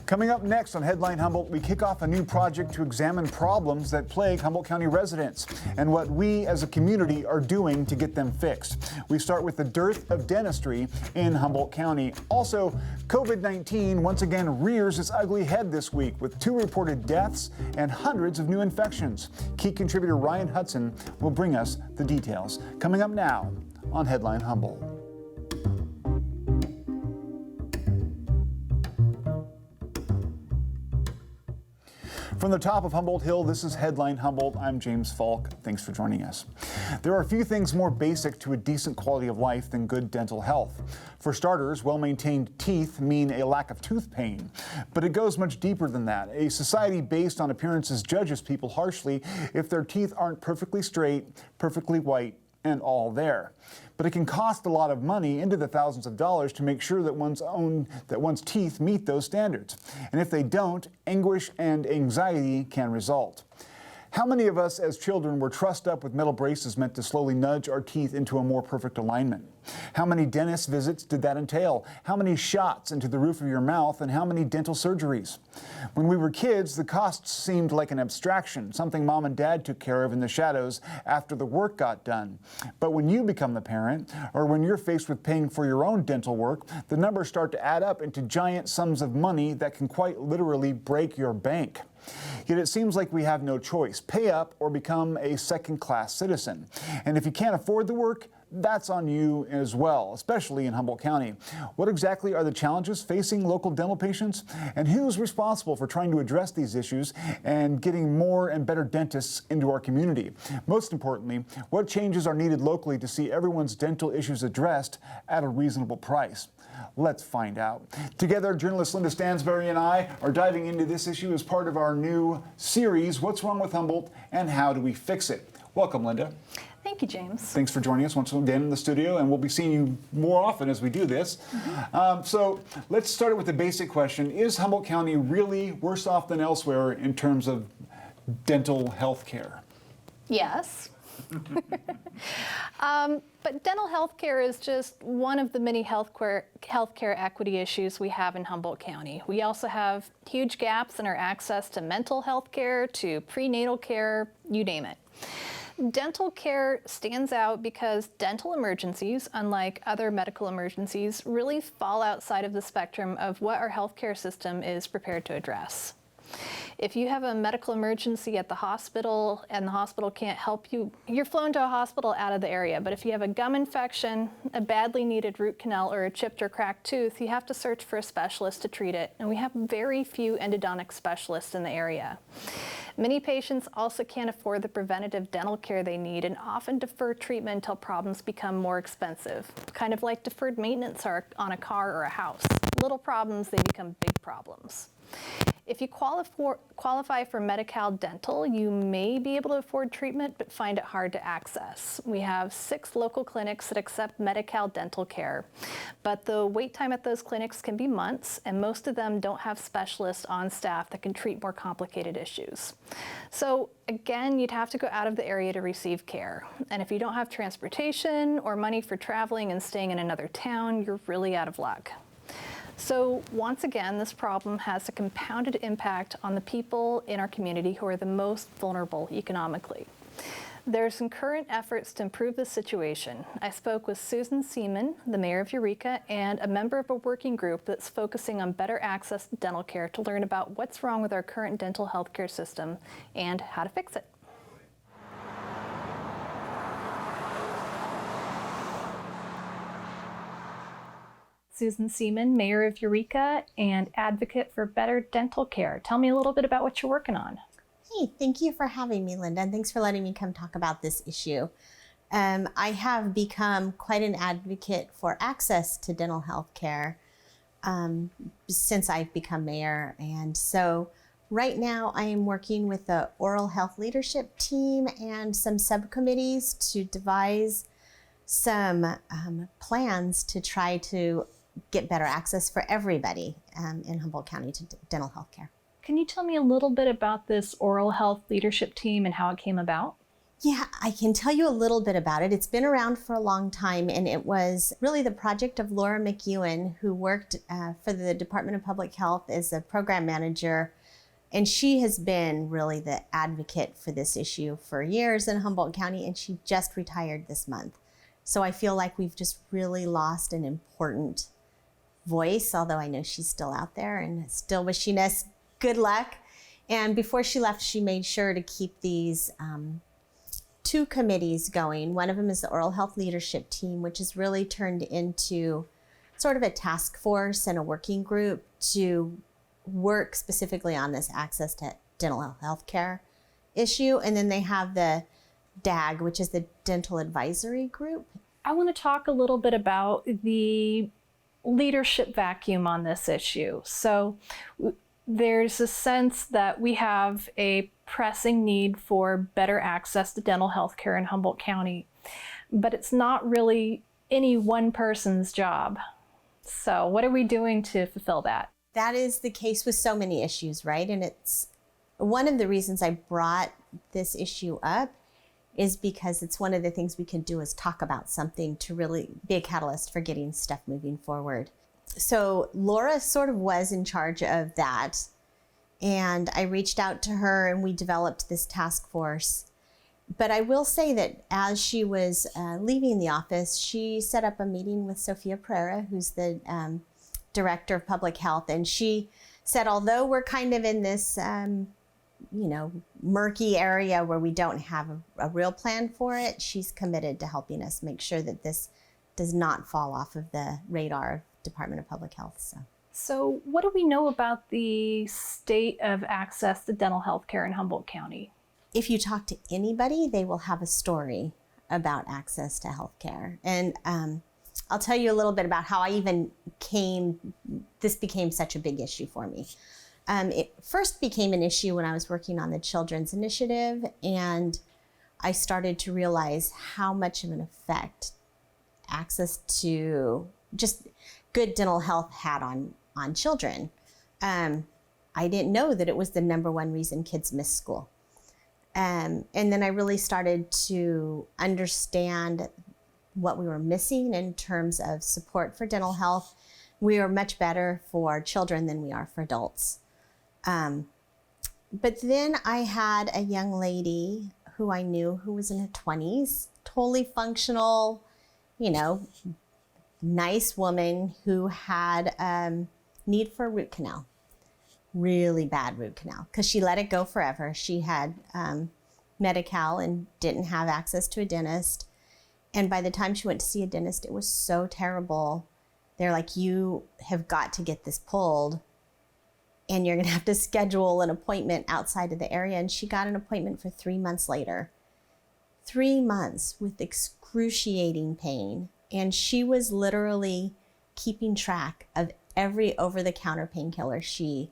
Coming up next on Headline Humboldt, we kick off a new project to examine problems that plague Humboldt County residents and what we as a community are doing to get them fixed. We start with the dearth of dentistry in Humboldt County. Also, COVID-19 once again rears its ugly head this week with 2 reported deaths and hundreds of new infections. Key contributor Ryan Hudson will bring us the details. Coming up now on Headline Humboldt. From the top of Humboldt Hill, this is Headline Humboldt. I'm James Faulk. Thanks for joining us. There are few things more basic to a decent quality of life than good dental health. For starters, well-maintained teeth mean a lack of tooth pain. But it goes much deeper than that. A society based on appearances judges people harshly if their teeth aren't perfectly straight, perfectly white, and all there. But it can cost a lot of money, into the thousands of dollars, to make sure that one's teeth meet those standards. And if they don't, anguish and anxiety can result. How many of us as children were trussed up with metal braces meant to slowly nudge our teeth into a more perfect alignment? How many dentist visits did that entail? How many shots into the roof of your mouth, and how many dental surgeries? When we were kids, the costs seemed like an abstraction, something mom and dad took care of in the shadows after the work got done. But when you become the parent, or when you're faced with paying for your own dental work, the numbers start to add up into giant sums of money that can quite literally break your bank. Yet it seems like we have no choice. Pay up or become a second-class citizen. And if you can't afford the work, that's on you as well, especially in Humboldt County. What exactly are the challenges facing local dental patients? And who's responsible for trying to address these issues and getting more and better dentists into our community? Most importantly, what changes are needed locally to see everyone's dental issues addressed at a reasonable price? Let's find out. Together, journalist Linda Stansberry and I are diving into this issue as part of our new series, What's Wrong with Humboldt and How Do We Fix It? Welcome, Linda. Thank you, James. Thanks for joining us once again in the studio, and we'll be seeing you more often as we do this. So let's start with the basic question. Is Humboldt County really worse off than elsewhere in terms of dental health care? Yes. But dental health care is just one of the many healthcare equity issues we have in Humboldt County. We also have huge gaps in our access to mental health care, to prenatal care, you name it. Dental care stands out because dental emergencies, unlike other medical emergencies, really fall outside of the spectrum of what our healthcare system is prepared to address. If you have a medical emergency at the hospital and the hospital can't help you, you're flown to a hospital out of the area. But if you have a gum infection, a badly needed root canal, or a chipped or cracked tooth, you have to search for a specialist to treat it. And we have very few endodontic specialists in the area. Many patients also can't afford the preventative dental care they need and often defer treatment until problems become more expensive, kind of like deferred maintenance on a car or a house. Little problems, they become big problems. If you qualify for Medi-Cal Dental, you may be able to afford treatment, but find it hard to access. We have 6 local clinics that accept Medi-Cal Dental care, but the wait time at those clinics can be months, and most of them don't have specialists on staff that can treat more complicated issues. So again, you'd have to go out of the area to receive care. And if you don't have transportation or money for traveling and staying in another town, you're really out of luck. So once again, this problem has a compounded impact on the people in our community who are the most vulnerable economically. There's some current efforts to improve the situation. I spoke with Susan Seaman, the mayor of Eureka, and a member of a working group that's focusing on better access to dental care to learn about what's wrong with our current dental healthcare system and how to fix it. Susan Seaman, mayor of Eureka and advocate for better dental care. Tell me a little bit about what you're working on. Hey, thank you for having me, Linda, and thanks for letting me come talk about this issue. I have become quite an advocate for access to dental health care since I've become mayor. And so right now I am working with the oral health leadership team and some subcommittees to devise some plans to try to get better access for everybody in Humboldt County to dental health care. Can you tell me a little bit about this oral health leadership team and how it came about? Yeah, I can tell you a little bit about it. It's been around for a long time, and it was really the project of Laura McEwen, who worked for the Department of Public Health as a program manager. And she has been really the advocate for this issue for years in Humboldt County, and she just retired this month. So I feel like we've just really lost an important voice, although I know she's still out there and still wishing us good luck. And before she left, she made sure to keep these two committees going. One of them is the Oral Health Leadership Team, which has really turned into sort of a task force and a working group to work specifically on this access to dental health care issue. And then they have the DAG, which is the Dental Advisory Group. I want to talk a little bit about the leadership vacuum on this issue. So there's a sense that we have a pressing need for better access to dental health care in Humboldt County, but it's not really any one person's job. So what are we doing to fulfill that? That is the case with so many issues, right? And it's one of the reasons I brought this issue up is because it's one of the things we can do is talk about something to really be a catalyst for getting stuff moving forward. So Laura sort of was in charge of that. And I reached out to her and we developed this task force. But I will say that as she was leaving the office, she set up a meeting with Sophia Pereira, who's the Director of Public Health. And she said, although we're kind of in this, murky area where we don't have a real plan for it, she's committed to helping us make sure that this does not fall off of the radar of Department of Public Health. So what do we know about the state of access to dental health care in Humboldt County? If you talk to anybody, they will have a story about access to health care. And I'll tell you a little bit about how I even this became such a big issue for me. It first became an issue when I was working on the Children's Initiative, and I started to realize how much of an effect access to just good dental health had on children. I didn't know that it was the number one reason kids miss school. And then I really started to understand what we were missing in terms of support for dental health. We are much better for children than we are for adults. But then I had a young lady who I knew who was in her 20s, totally functional, nice woman who had need for a root canal, really bad root canal, because she let it go forever. She had Medi-Cal and didn't have access to a dentist. And by the time she went to see a dentist, it was so terrible. They're like, you have got to get this pulled and you're going to have to schedule an appointment outside of the area. And she got an appointment for 3 months later. 3 months with excruciating pain. And she was literally keeping track of every over-the-counter painkiller she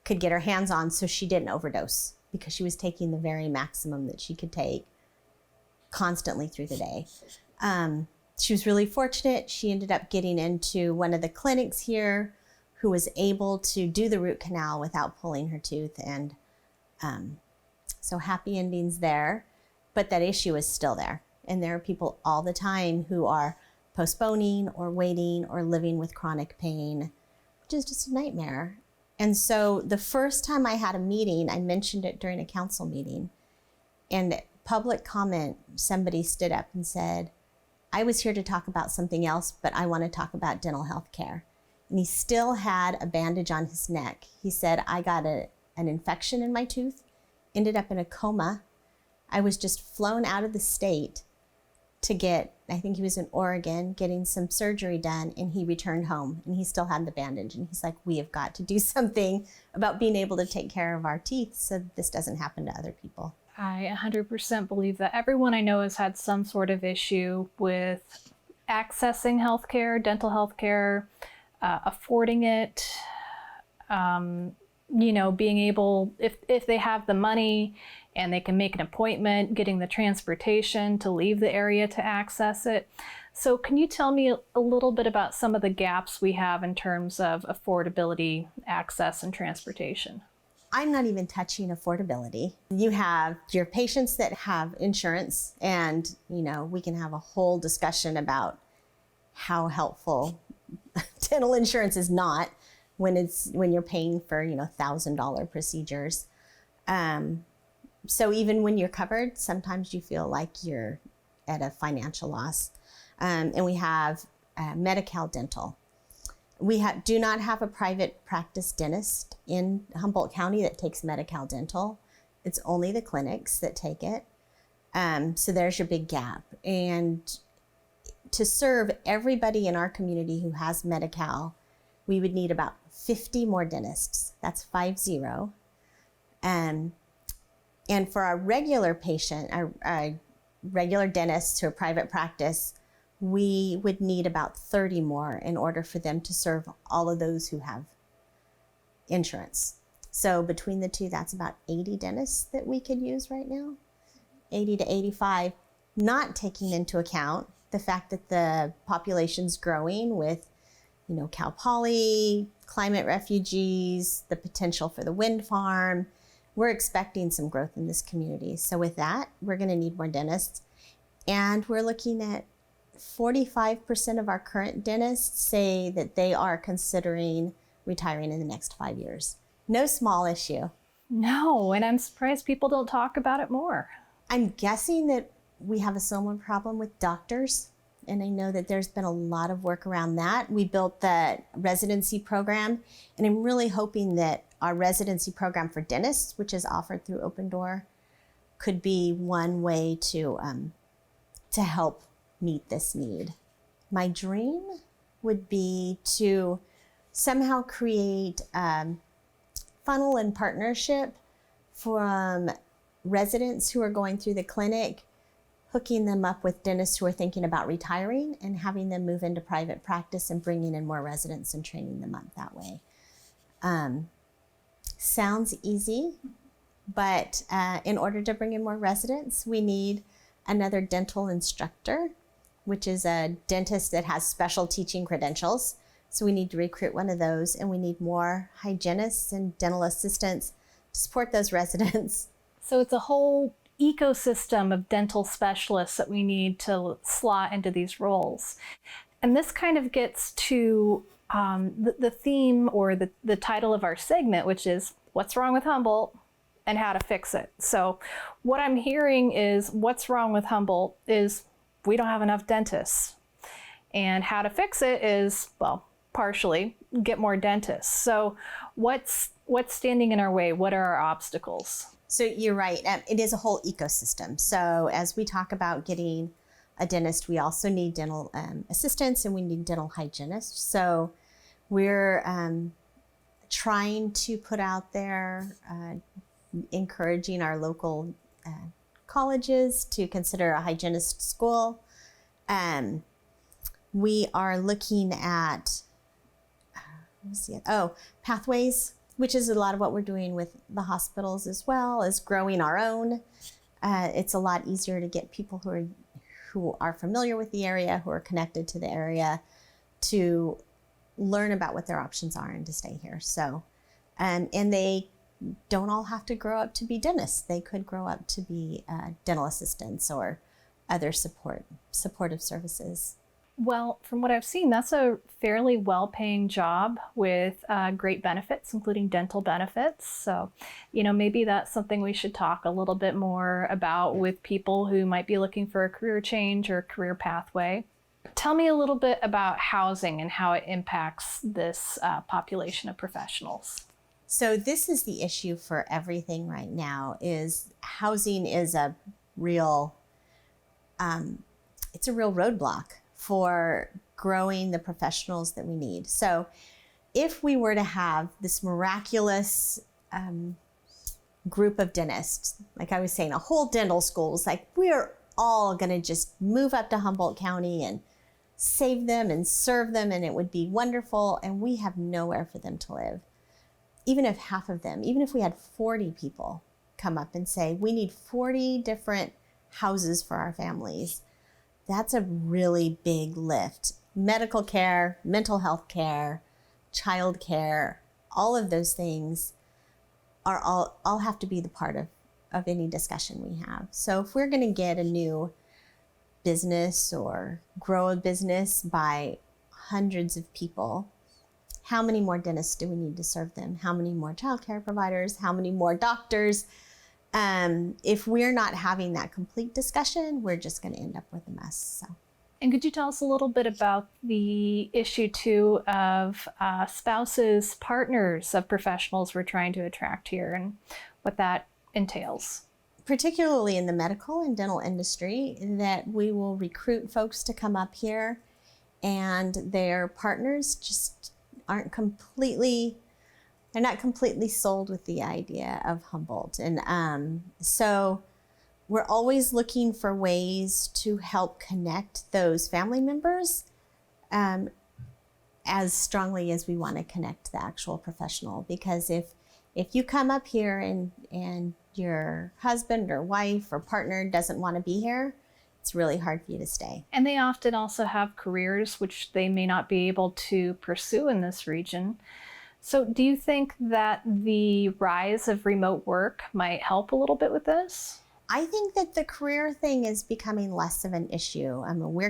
could get her hands on so she didn't overdose, because she was taking the very maximum that she could take constantly through the day. She was really fortunate. She ended up getting into one of the clinics here who was able to do the root canal without pulling her tooth. And so happy endings there, but that issue is still there. And there are people all the time who are postponing or waiting or living with chronic pain, which is just a nightmare. And so the first time I had a meeting, I mentioned it during a council meeting, and public comment, somebody stood up and said, I was here to talk about something else, but I want to talk about dental health care. And he still had a bandage on his neck. He said, I got an infection in my tooth, ended up in a coma. I was just flown out of the state to get, I think he was in Oregon, getting some surgery done, and he returned home and he still had the bandage. And he's like, we have got to do something about being able to take care of our teeth so this doesn't happen to other people. I 100% believe that everyone I know has had some sort of issue with accessing healthcare, dental healthcare, affording it, being able, if they have the money and they can make an appointment, getting the transportation to leave the area to access it. So can you tell me a little bit about some of the gaps we have in terms of affordability, access, and transportation? I'm not even touching affordability. You have your patients that have insurance, and we can have a whole discussion about how helpful dental insurance is not when you're paying for $1,000 procedures. So even when you're covered, sometimes you feel like you're at a financial loss. And we have Medi-Cal Dental. We do not have a private practice dentist in Humboldt County that takes Medi-Cal Dental. It's only the clinics that take it. So there's your big gap. And to serve everybody in our community who has Medi-Cal, we would need about 50 more dentists. That's 50. And for our regular patient, our regular dentists to a private practice, we would need about 30 more in order for them to serve all of those who have insurance. So between the two, that's about 80 dentists that we could use right now, 80 to 85, not taking into account the fact that the population's growing with, Cal Poly, climate refugees, the potential for the wind farm. We're expecting some growth in this community. So with that, we're going to need more dentists. And we're looking at 45% of our current dentists say that they are considering retiring in the next 5 years. No small issue. No, and I'm surprised people don't talk about it more. I'm guessing that we have a similar problem with doctors, and I know that there's been a lot of work around that. We built the residency program, and I'm really hoping that our residency program for dentists, which is offered through Open Door, could be one way to help meet this need. My dream would be to somehow create a funnel and partnership from residents who are going through the clinic, hooking them up with dentists who are thinking about retiring and having them move into private practice and bringing in more residents and training them up that way. Sounds easy, but in order to bring in more residents, we need another dental instructor, which is a dentist that has special teaching credentials. So we need to recruit one of those, and we need more hygienists and dental assistants to support those residents. So it's a whole ecosystem of dental specialists that we need to slot into these roles. And this kind of gets to the theme or the title of our segment, which is What's Wrong with Humboldt and How to Fix It. So what I'm hearing is what's wrong with Humboldt is we don't have enough dentists. And how to fix it is, well, partially get more dentists. So what's standing in our way? What are our obstacles? So you're right. It is a whole ecosystem. So as we talk about getting a dentist, we also need dental assistants, and we need dental hygienists. So we're trying to put out there, encouraging our local colleges to consider a hygienist school. We are looking at pathways, which is a lot of what we're doing with the hospitals, as well as growing our own. It's a lot easier to get people who are familiar with the area, who are connected to the area, to learn about what their options are and to stay here. So, and they don't all have to grow up to be dentists. They could grow up to be dental assistants or other supportive services. Well, from what I've seen, that's a fairly well-paying job with great benefits, including dental benefits. So, maybe that's something we should talk a little bit more about with people who might be looking for a career change or career pathway. Tell me a little bit about housing and how it impacts this population of professionals. So this is the issue for everything right now. Is housing is a real roadblock for growing the professionals that we need. So if we were to have this miraculous group of dentists, like I was saying, a whole dental schools, like we're all gonna just move up to Humboldt County and save them and serve them, and it would be wonderful, and we have nowhere for them to live. Even if half of them, even if we had 40 people come up and say, we need 40 different houses for our families, that's a really big lift. Medical care, mental health care, child care, all of those things are all have to be the part of any discussion we have. So if we're going to get a new business or grow a business by hundreds of people, how many more dentists do we need to serve them? How many more childcare providers? How many more doctors? If we're not having that complete discussion, we're just going to end up with a mess. So. And could you tell us a little bit about the issue too of spouses, partners of professionals we're trying to attract here and what that entails? Particularly in the medical and dental industry, that we will recruit folks to come up here and their partners just they're not completely sold with the idea of Humboldt. And so we're always looking for ways to help connect those family members as strongly as we want to connect the actual professional. Because if you come up here and your husband or wife or partner doesn't want to be here, it's really hard for you to stay. And they often also have careers which they may not be able to pursue in this region. So do you think that the rise of remote work might help a little bit with this? I think that the career thing is becoming less of an issue. I mean, we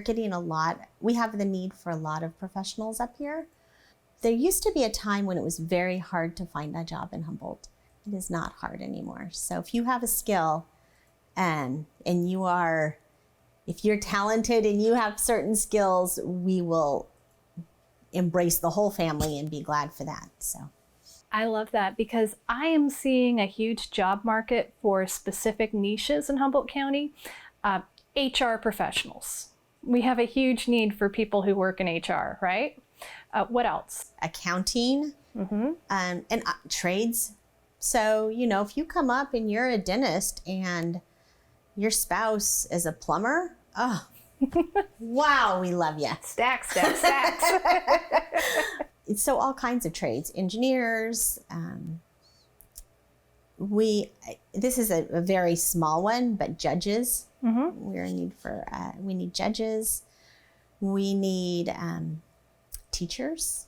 have the need for a lot of professionals up here. There used to be a time when it was very hard to find a job in Humboldt. It is not hard anymore. So if you have a skill and if you're talented and you have certain skills, we will embrace the whole family and be glad for that. So. I love that because I am seeing a huge job market for specific niches in Humboldt County. HR professionals. We have a huge need for people who work in HR, right? What else? Accounting, and trades. So, if you come up and you're a dentist and your spouse is a plumber, oh, wow, we love you. Stacks, stacks, stacks. So all kinds of trades, engineers. This is a very small one, but judges. We're in need we need judges. We need teachers.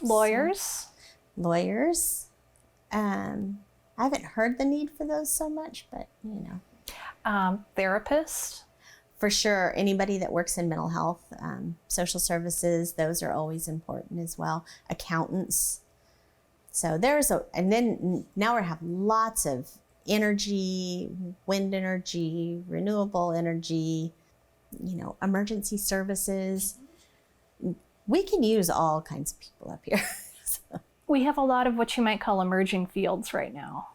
Lawyers. Lawyers. I haven't heard the need for those so much, but Therapists. For sure, anybody that works in mental health, social services, those are always important as well. Accountants. So and then now we have lots of energy, wind energy, renewable energy, emergency services. We can use all kinds of people up here. So. We have a lot of what you might call emerging fields right now.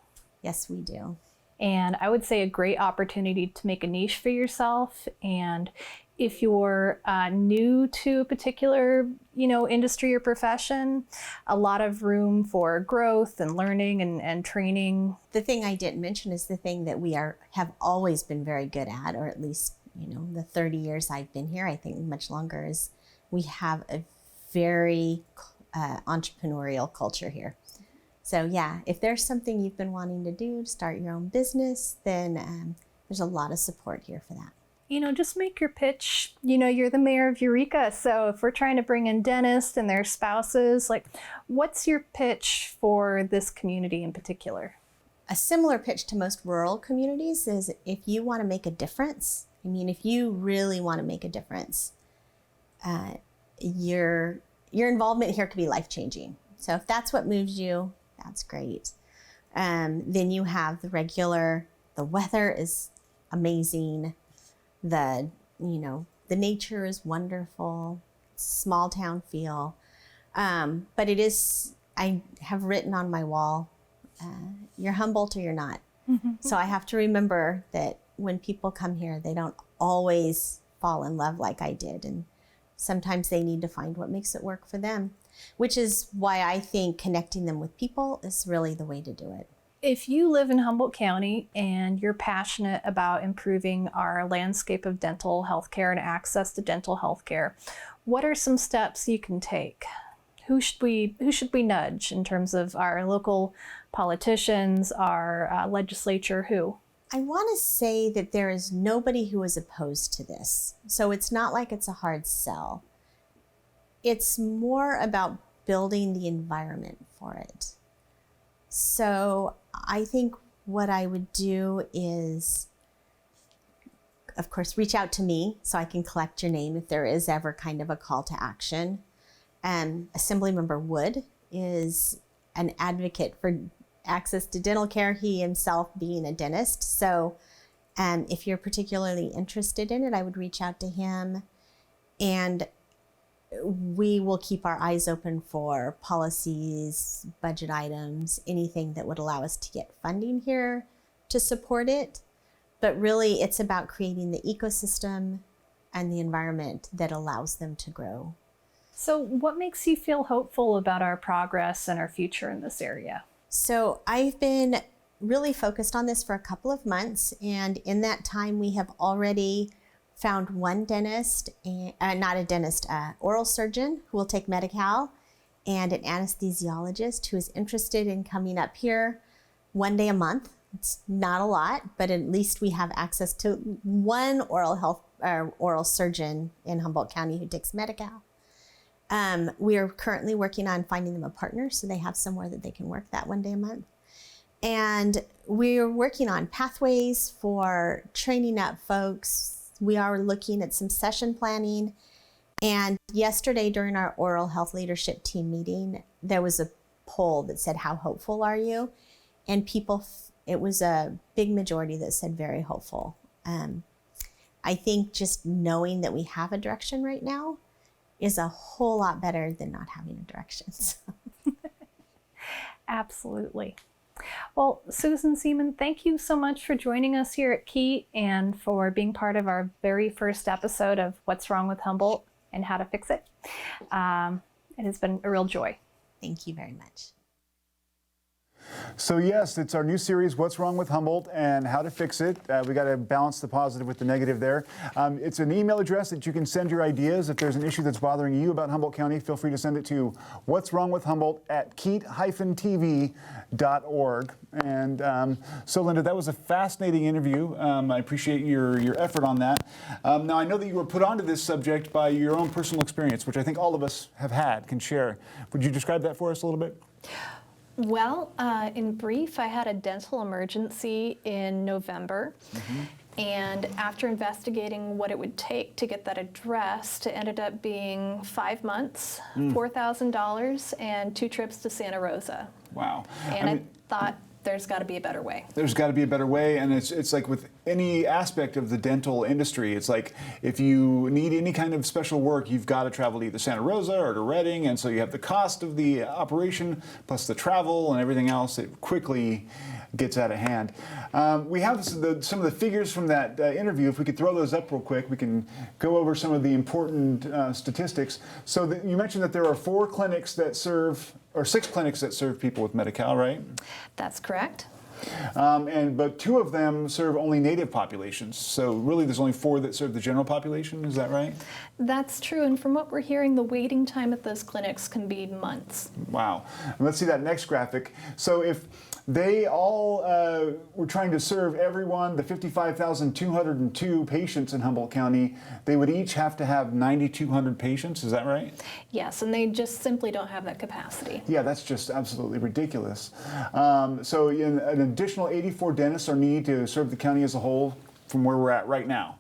Yes, we do. And I would say a great opportunity to make a niche for yourself. And if you're new to a particular, industry or profession, a lot of room for growth and learning and training. The thing I didn't mention is the thing that we have always been very good at, or at least, the 30 years I've been here, I think much longer, is we have a very entrepreneurial culture here. So yeah, if there's something you've been wanting to do to start your own business, then there's a lot of support here for that. Just make your pitch. You're the mayor of Eureka. So if we're trying to bring in dentists and their spouses, what's your pitch for this community in particular? A similar pitch to most rural communities is if you want to make a difference, if you really want to make a difference, your involvement here could be life-changing. So if that's what moves you, that's great. Then you have the weather is amazing. The nature is wonderful, small town feel. But I have written on my wall, you're Humboldt or you're not. So I have to remember that when people come here, they don't always fall in love like I did. And sometimes they need to find what makes it work for them, which is why I think connecting them with people is really the way to do it. If you live in Humboldt County and you're passionate about improving our landscape of dental health care and access to dental health care, what are some steps you can take? Who should we nudge in terms of our local politicians, our legislature, who? I want to say that there is nobody who is opposed to this. So it's not like it's a hard sell. It's more about building the environment for it. So I think what I would do is, of course, reach out to me so I can collect your name if there is ever kind of a call to action. Assemblymember Wood is an advocate for access to dental care, he himself being a dentist. So if you're particularly interested in it, I would reach out to him. And we will keep our eyes open for policies, budget items, anything that would allow us to get funding here to support it. But really, it's about creating the ecosystem and the environment that allows them to grow. So what makes you feel hopeful about our progress and our future in this area? So I've been really focused on this for a couple of months. And in that time, we have already found one dentist, not a dentist, oral surgeon who will take Medi-Cal, and an anesthesiologist who is interested in coming up here one day a month. It's not a lot, but at least we have access to one oral surgeon in Humboldt County who takes Medi-Cal. We are currently working on finding them a partner so they have somewhere that they can work that one day a month. And we're working on pathways for training up folks. We are looking at some session planning. And yesterday during our oral health leadership team meeting, there was a poll that said, how hopeful are you? And it was a big majority that said very hopeful. I think just knowing that we have a direction right now is a whole lot better than not having a direction. So. Absolutely. Well, Susan Seaman, thank you so much for joining us here at KEAT and for being part of our very first episode of What's Wrong with Humboldt and How to Fix It. It has been a real joy. Thank you very much. So yes, it's our new series, What's Wrong with Humboldt and How to Fix It. We got to balance the positive with the negative there. It's an email address that you can send your ideas. If there's an issue that's bothering you about Humboldt County, feel free to send it to what'swrongwithhumboldt@keat-tv.org. And so Linda, that was a fascinating interview. I appreciate your effort on that. Now I know that you were put onto this subject by your own personal experience, which I think all of us have had, can share. Would you describe that for us a little bit? Well, in brief, I had a dental emergency in November. And after investigating what it would take to get that addressed, it ended up being 5 months, $4,000, and 2 trips to Santa Rosa. Wow. And I thought, there's got to be a better way. There's got to be a better way, and it's like with any aspect of the dental industry, it's like if you need any kind of special work, you've got to travel to either Santa Rosa or to Redding, and so you have the cost of the operation plus the travel and everything else. It quickly gets out of hand. We have some of the figures from that interview. If we could throw those up real quick, we can go over some of the important statistics. So you mentioned that there are 4 clinics that serve, or 6 clinics that serve people with Medi-Cal, right? That's correct. But 2 of them serve only native populations. So really there's only 4 that serve the general population, is that right? That's true, and from what we're hearing, the waiting time at those clinics can be months. Wow. And let's see that next graphic. So if they all were trying to serve everyone, the 55,202 patients in Humboldt County, they would each have to have 9,200 patients, is that right? Yes, and they just simply don't have that capacity. Yeah, that's just absolutely ridiculous. So an additional 84 dentists are needed to serve the county as a whole from where we're at right now.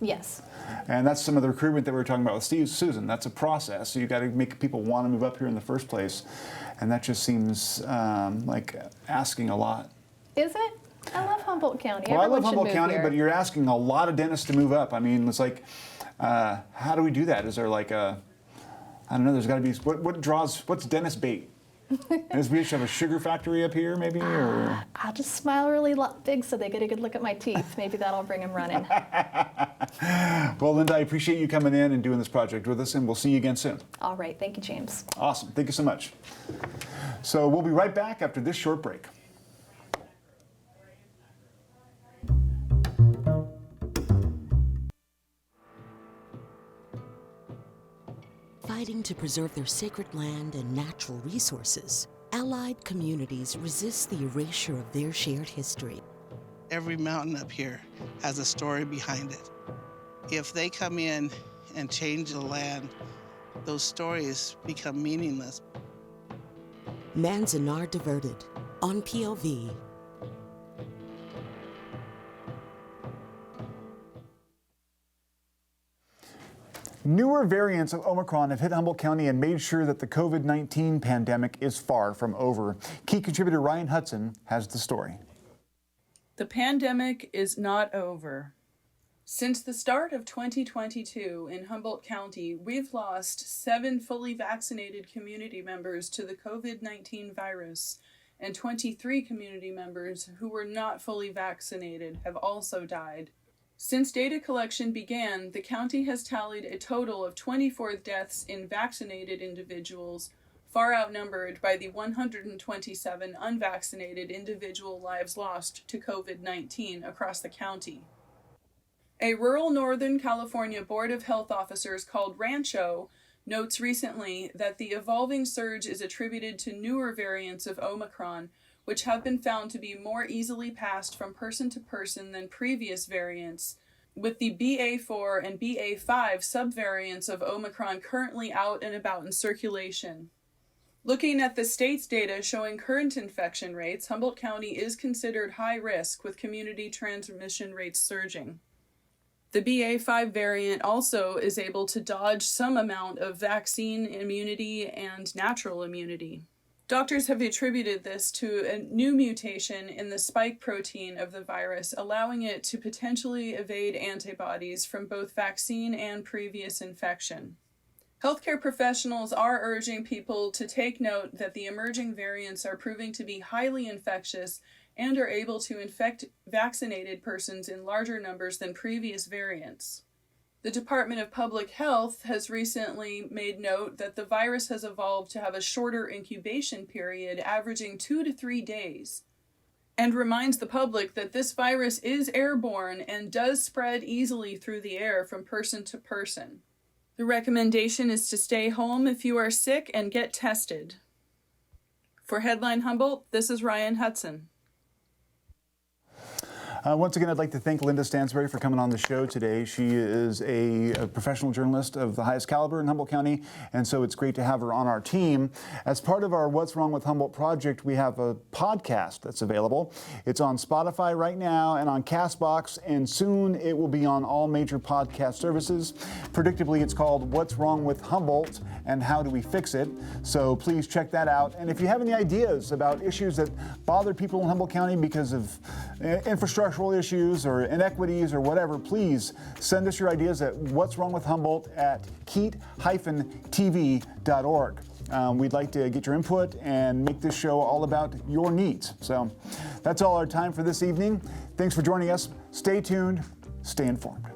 Yes. And that's some of the recruitment that we were talking about with Susan. That's a process. So you got to make people want to move up here in the first place. And that just seems like asking a lot. Is it? I love Humboldt County. Well, Everyone I love Humboldt should move County, here. but you're asking a lot of dentists to move up. I mean, it's like, how do we do that? Is there like I don't know, there's got to be, what's dentist bait? Is we should have a sugar factory up here, maybe? Or? I'll just smile really big so they get a good look at my teeth. Maybe that'll bring them running. Well, Linda, I appreciate you coming in and doing this project with us, and we'll see you again soon. All right. Thank you, James. Awesome. Thank you so much. So we'll be right back after this short break. Fighting to preserve their sacred land and natural resources, allied communities resist the erasure of their shared history. Every mountain up here has a story behind it. If they come in and change the land, those stories become meaningless. Manzanar Diverted on PLV Newer variants of Omicron have hit Humboldt County and made sure that the COVID-19 pandemic is far from over. Key contributor Ryan Hudson has the story. The pandemic is not over. Since the start of 2022 in Humboldt County, we've lost 7 fully vaccinated community members to the COVID-19 virus, and 23 community members who were not fully vaccinated have also died. Since data collection began, the county has tallied a total of 24 deaths in vaccinated individuals, far outnumbered by the 127 unvaccinated individual lives lost to COVID-19 across the county. A rural Northern California Board of Health officers called Rancho notes recently that the evolving surge is attributed to newer variants of Omicron, which have been found to be more easily passed from person to person than previous variants, with the BA4 and BA5 subvariants of Omicron currently out and about in circulation. Looking at the state's data showing current infection rates, Humboldt County is considered high risk, with community transmission rates surging. The BA5 variant also is able to dodge some amount of vaccine immunity and natural immunity. Doctors have attributed this to a new mutation in the spike protein of the virus, allowing it to potentially evade antibodies from both vaccine and previous infection. Healthcare professionals are urging people to take note that the emerging variants are proving to be highly infectious and are able to infect vaccinated persons in larger numbers than previous variants. The Department of Public Health has recently made note that the virus has evolved to have a shorter incubation period, averaging 2 to 3 days, and reminds the public that this virus is airborne and does spread easily through the air from person to person. The recommendation is to stay home if you are sick and get tested. For Headline Humboldt, this is Ryan Hudson. Once again, I'd like to thank Linda Stansberry for coming on the show today. She is a professional journalist of the highest caliber in Humboldt County, and so it's great to have her on our team. As part of our What's Wrong with Humboldt project, we have a podcast that's available. It's on Spotify right now and on CastBox, and soon it will be on all major podcast services. Predictably, it's called What's Wrong with Humboldt and How Do We Fix It? So please check that out. And if you have any ideas about issues that bother people in Humboldt County because of infrastructural issues or inequities or whatever, please send us your ideas at what'swrongwithhumboldt@keat-tv.org. We'd like to get your input and make this show all about your needs. So that's all our time for this evening. Thanks for joining us. Stay tuned, stay informed.